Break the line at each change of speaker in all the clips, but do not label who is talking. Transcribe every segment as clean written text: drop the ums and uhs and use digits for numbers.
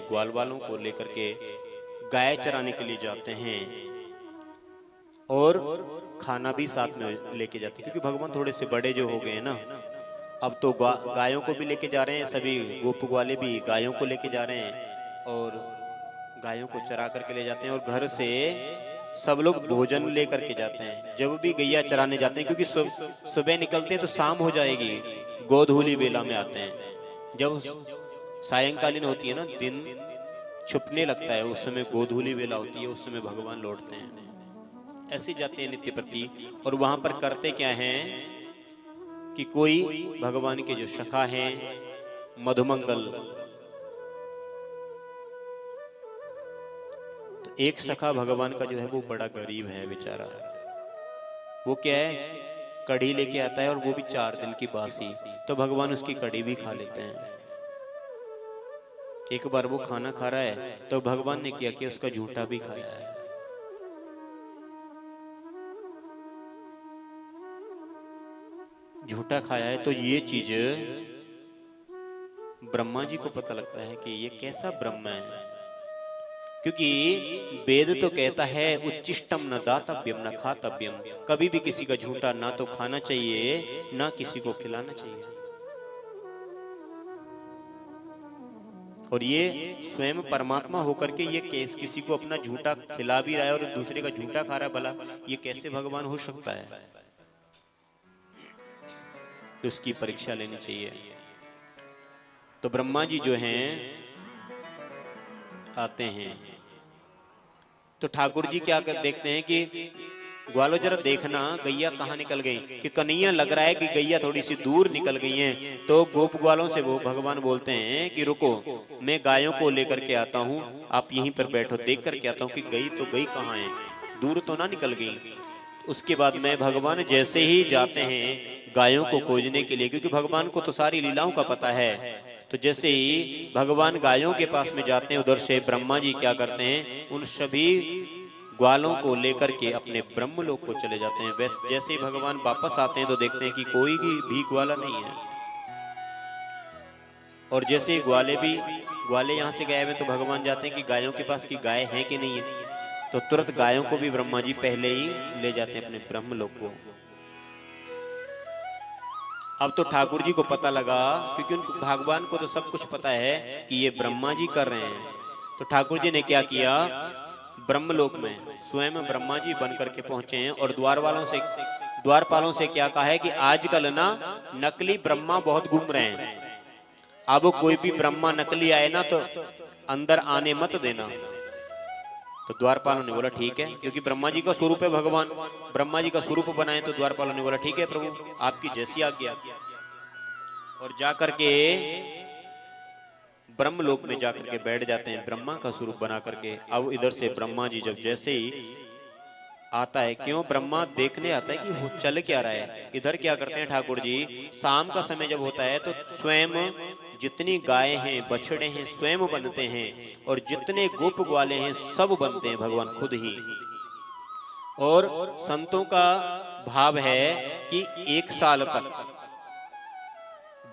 ग्वाल वालों को लेकर के गाय चराने के लिए जाते हैं और खाना भी साथ में लेके जाते हैं, क्योंकि भगवान थोड़े से बड़े जो हो गए हैं ना, अब तो गायों को भी लेके जा रहे हैं, सभी गोप वाले भी गायों को लेके जा रहे हैं और गायों को चरा करके ले जाते हैं और घर से सब लोग भोजन लेकर के जाते हैं। जब भी गैया चराने जाते हैं, क्योंकि सुबह निकलते हैं तो शाम हो जाएगी, गोधूली बेला में आते हैं। जब सायंकालीन होती है ना, दिन छुपने लगता है, उस समय गोधूली बेला होती है, उस समय भगवान लौटते हैं। ऐसे जाते हैं नित्य प्रति। और वहां पर करते क्या हैं कि कोई भगवान के जो सखा हैं, मधुमंगल, तो एक सखा भगवान का जो है वो बड़ा गरीब है बेचारा। वो क्या है, कढ़ी लेके आता है और वो भी 4 दिन की बासी, तो भगवान उसकी कढ़ी भी खा लेते हैं। एक बार वो खाना खा रहा है तो भगवान ने क्या किया, उसका झूठा भी खाया है। झूठा खाया है तो ये चीज ब्रह्मा जी को पता लगता है कि ये कैसा ब्रह्म है, क्योंकि वेद तो कहता है उच्चिष्टम न दातव्यम न खातव्यम, कभी भी किसी का झूठा ना तो खाना चाहिए ना किसी को खिलाना चाहिए। और ये स्वयं परमात्मा होकर के ये किसी को अपना झूठा खिला भी रहा है और दूसरे का झूठा खा रहा है, भला ये कैसे भगवान हो सकता है? तो उसकी परीक्षा लेनी चाहिए। तो ब्रह्मा जी जो हैं आते हैं तो ठाकुर जी क्या कर देखते हैं कि ग्वालो जरा देखना गैया कहाँ निकल गई, कि कन्हैया लग रहा है कि गैया थोड़ी सी दूर निकल गई हैं। तो गोप ग्वालों से वो भगवान बोलते हैं कि रुको, मैं गायों को लेकर के आता हूँ, आप यहीं पर बैठो, देख करके आता हूँ कि गई तो गई कहाँ है, दूर तो ना निकल गई। उसके बाद में भगवान जैसे ही जाते हैं गायों को खोजने के लिए, क्योंकि भगवान को तो सारी लीलाओं का पता है, तो जैसे ही भगवान गायों के पास में जाते हैं, उधर से ब्रह्मा जी क्या करते हैं, उन सभी ग्वालों को लेकर के अपने ब्रह्मलोक को चले जाते हैं। वैसे जैसे ही भगवान वापस आते हैं तो देखते हैं कि कोई भी ग्वाला नहीं है। और जैसे ही ग्वाले यहाँ से गायब हैं तो भगवान जाते हैं कि गायों के पास की गाय है कि नहीं है, तो तुरंत गायों को भी ब्रह्मा जी पहले ही ले जाते हैं अपने ब्रह्मलोक को। अब तो ठाकुर जी को पता लगा, क्योंकि उनको भगवान को तो सब कुछ पता है कि ये ब्रह्मा जी कर रहे हैं। तो ठाकुर जी ने क्या किया, ब्रह्मलोक में स्वयं ब्रह्मा जी बन करके पहुंचे हैं और द्वारपालों से क्या कहा है कि आजकल ना नकली ब्रह्मा बहुत घूम रहे हैं, अब कोई भी ब्रह्मा नकली आए ना तो अंदर आने मत देना। तो द्वारपालों ने बोला ठीक है, क्योंकि ब्रह्मा जी का स्वरूप है भगवान, ब्रह्मा जी का स्वरूप बनाए, तो द्वारपालों ने बोला ठीक है प्रभु, आपकी जैसी आज्ञा। और जाकर के ब्रह्मलोक में जाकर के बैठ जाते हैं ब्रह्मा का स्वरूप बना करके। अब इधर से ब्रह्मा जी जब जैसे ही आता है, क्यों ब्रह्मा देखने आता है कि वो चल क्या रहा है, इधर क्या करते हैं ठाकुर जी, शाम का समय जब होता है तो स्वयं जितनी गायें हैं बछड़े हैं स्वयं बनते हैं, और जितने गोप ग्वाले हैं सब बनते हैं भगवान खुद ही। और संतों का भाव है कि 1 साल तक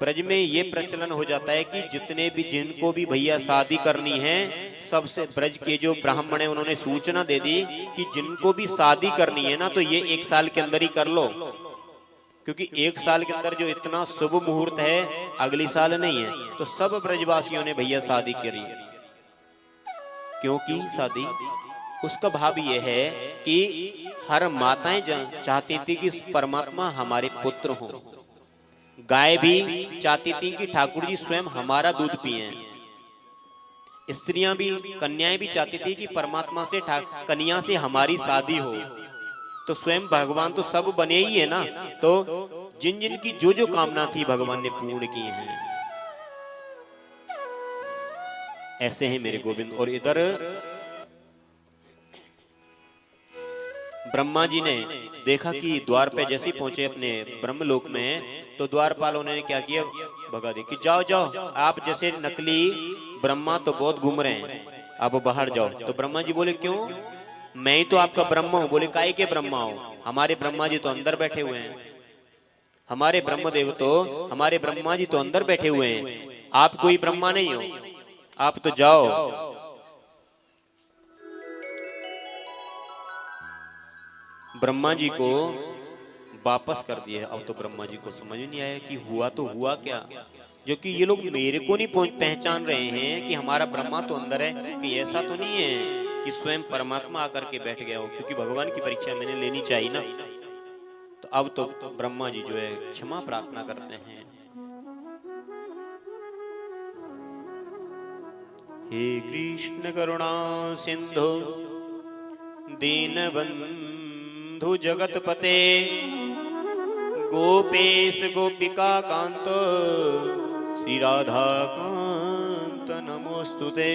ब्रज में ये प्रचलन हो जाता है कि जितने भी जिनको भी भैया शादी करनी है, सबसे ब्रज के जो ब्राह्मण है उन्होंने सूचना दे दी कि जिनको भी शादी करनी है ना तो ये 1 साल के अंदर ही कर लो, क्योंकि 1 साल के अंदर जो इतना शुभ मुहूर्त है अगली साल नहीं है। तो सब ब्रजवासियों ने भैया शादी करी। क्योंकि शादी उसका भाव ये है कि हर माताएं चाहती थी कि परमात्मा हमारे पुत्र हों, गाय भी चाहती थी कि ठाकुर जी स्वयं हमारा दूध पिए, स्त्रियां भी कन्याएं भी चाहती थी कि परमात्मा से कन्या से हमारी शादी हो। तो स्वयं भगवान तो सब बने ही है ना, तो जिन जिन की जो जो कामना थी भगवान ने पूर्ण की है। ऐसे हैं मेरे गोविंद। और इधर ब्रह्मा जी ने देखा कि द्वार पे जैसे ही पहुंचे अपने ब्रह्मलोक में, तो द्वारपालों ने क्या किया, भगा दी कि जाओ जाओ, आप जैसे नकली ब्रह्मा तो बहुत घूम रहे हैं, आप बाहर जाओ। तो ब्रह्मा जी बोले क्यों, मैं ही तो आपका ब्रह्मा हूं। बोले काहे के ब्रह्मा हो, हमारे ब्रह्मा जी तो अंदर बैठे हुए हैं, हमारे ब्रह्मा जी तो अंदर बैठे हुए हैं, आप कोई ब्रह्मा नहीं हो। आप तो जाओ। ब्रह्मा जी को वापस कर दिया। अब तो ब्रह्मा जी को समझ नहीं आया कि हुआ तो हुआ क्या, जो कि ये लोग मेरे को नहीं पहचान रहे हैं कि हमारा ब्रह्मा तो अंदर है, कि ऐसा तो नहीं है कि स्वयं परमात्मा आकर के बैठ गया हो, क्योंकि भगवान की परीक्षा मैंने लेनी चाहिए ना। तो अब तो ब्रह्मा जी जो है क्षमा प्रार्थना करते हैं। हे कृष्ण करुणा सिंधु दीनबंधु जगतपते गोपेश गोपिका कांत श्री राधा कांत नमोस्तुते।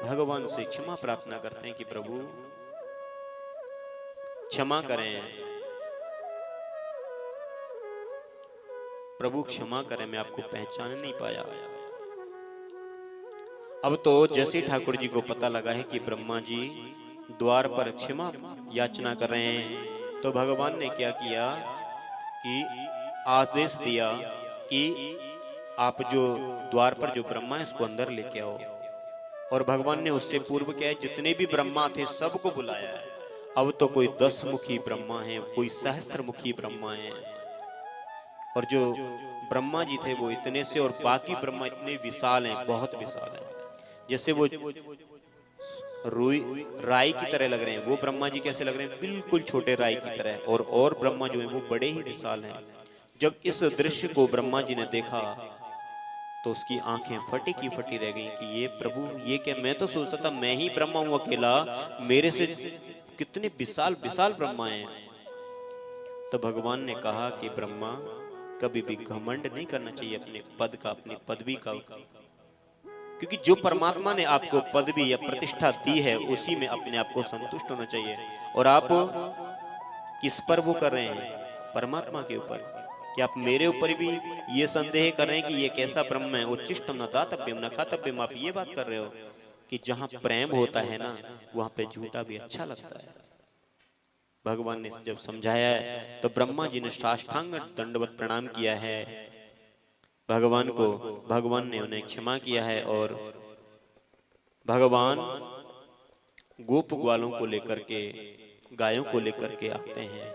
भगवान से क्षमा प्रार्थना करते हैं कि प्रभु क्षमा करें, प्रभु क्षमा करें, मैं आपको पहचान नहीं पाया। अब तो जैसे ठाकुर जी को पता लगा है कि ब्रह्मा जी द्वार पर क्षमा याचना कर रहे हैं, तो भगवान ने क्या किया कि आदेश दिया कि आप जो द्वार पर जो ब्रह्मा है उसको अंदर लेके आओ। और भगवान ने उससे पूर्व क्या है, जितने भी ब्रह्मा थे सबको बुलाया है। अब तो कोई 10 मुखी ब्रह्मा है, कोई सहस्त्र मुखी ब्रह्मा है, और जो ब्रह्मा जी थे वो इतने से, और बाकी ब्रह्मा इतने विशाल हैं, बहुत विशाल हैं। जैसे वो रुई राई की तरह लग रहे हैं, वो ब्रह्मा जी कैसे लग रहे हैं, बिल्कुल छोटे राई की तरह। और ब्रह्मा जो है वो बड़े ही विशाल हैं। जब इस दृश्य को ब्रह्मा जी ने देखा तो उसकी आंखें फटी की फटी रह गईं कि ये प्रभु, ये क्या, मैं तो सोचता था मैं ही ब्रह्मा हूं अकेला, मेरे से कितने विशाल विशाल ब्रह्मा हैं। तो भगवान ने कहा कि ब्रह्मा, कभी भी घमंड नहीं करना चाहिए अपने पद का, अपनी पदवी का, क्योंकि जो परमात्मा ने आपको पदवी या प्रतिष्ठा दी है उसी में अपने आप को संतुष्ट होना चाहिए। और आप किस पर वो कर रहे हैं, परमात्मा के ऊपर। कि आप मेरे ऊपर भी ये संदेह कर रहे हैं कि ये कैसा ब्रह्म है, उच्चिष्टम न दातव्यम न खातव्यम, आप ये बात कर रहे हो कि जहां प्रेम होता है ना वहां पे झूठा भी अच्छा लगता है। भगवान ने जब समझाया है तो ब्रह्मा जी ने साष्टांग दंडवत प्रणाम किया है भगवान को। भगवान ने उन्हें क्षमा किया है, और भगवान गोप ग्वालों को लेकर के, गायों को लेकर के आते हैं।